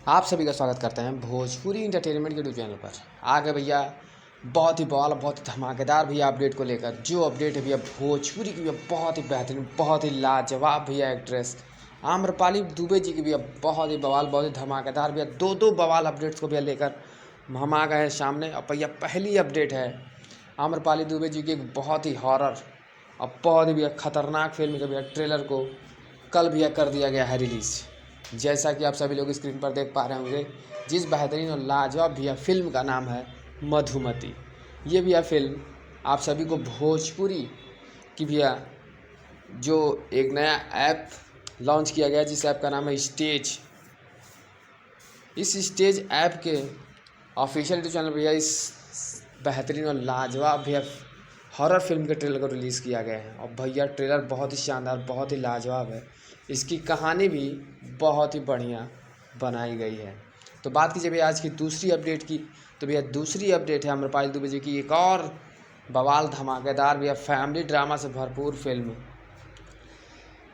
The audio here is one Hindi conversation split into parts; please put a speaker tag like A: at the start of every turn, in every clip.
A: आप सभी का स्वागत करते हैं भोजपुरी इंटरटेनमेंट के यूट्यूब चैनल पर। आ गए भैया बहुत ही बवाल, बहुत ही धमाकेदार भैया अपडेट को लेकर। जो अपडेट है भैया भोजपुरी की भैया बहुत ही बेहतरीन, बहुत ही लाजवाब भैया एक्ट्रेस आम्रपाली दुबे जी की भैया बहुत ही बवाल, बहुत ही धमाकेदार भैया दो बवाल अपडेट्स को भैया लेकर हम आ गए हैं सामने। और भैया पहली अपडेट है आम्रपाली दुबे जी की एक बहुत ही हॉरर और बहुत ही भैया खतरनाक फिल्म के भैया ट्रेलर को कल भैया कर दिया गया है रिलीज़। जैसा कि आप सभी लोग स्क्रीन पर देख पा रहे होंगे, जिस बेहतरीन और लाजवाब भैया फिल्म का नाम है मधुमती। ये भैया फिल्म आप सभी को भोजपुरी की भैया जो एक नया ऐप लॉन्च किया गया, जिस ऐप का नाम है स्टेज। इस स्टेज ऐप के ऑफिशियल यूट्यूब चैनल भैया इस बेहतरीन और लाजवाब भैया हॉरर फिल्म के ट्रेलर को रिलीज़ किया गया है। और भैया ट्रेलर बहुत ही शानदार, बहुत ही लाजवाब है। इसकी कहानी भी बहुत ही बढ़िया बनाई गई है। तो बात कीजिए भैया आज की दूसरी अपडेट की, तो भैया दूसरी अपडेट है आम्रपाली दुबे जी की एक और बवाल धमाकेदार भैया फैमिली ड्रामा से भरपूर फिल्म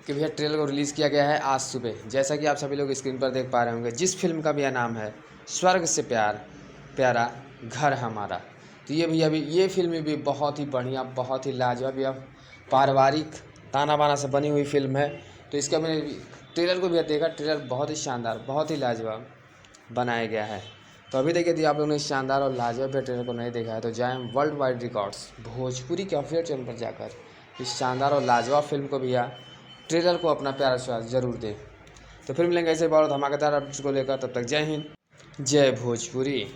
A: कि भैया ट्रेलर को रिलीज़ किया गया है आज सुबह। जैसा कि आप सभी लोग स्क्रीन पर देख पा रहे होंगे, जिस फिल्म का भैया नाम है स्वर्ग से प्यारा घर हमारा। तो ये भैया भी ये फिल्म भी बहुत ही बढ़िया, बहुत ही लाजवाब भैया पारिवारिक ताना बाना से बनी हुई फिल्म है। तो इसका मैंने ट्रेलर को भी देखा, ट्रेलर बहुत ही शानदार, बहुत ही लाजवाब बनाया गया है। तो अभी देखिए, यदि आप लोगों ने इस शानदार और लाजवाब ट्रेलर को नहीं देखा है तो जाएं वर्ल्ड वाइड रिकॉर्ड्स भोजपुरी के ऑफिशियल चैनल पर जाकर इस शानदार और लाजवाब फिल्म को भैया ट्रेलर को अपना प्यारा स्वाद जरूर दें। तो फिर मिलेंगे ऐसे बहुत धमाकेदार अपडेट्स को लेकर। तब तक जय हिंद, जय भोजपुरी।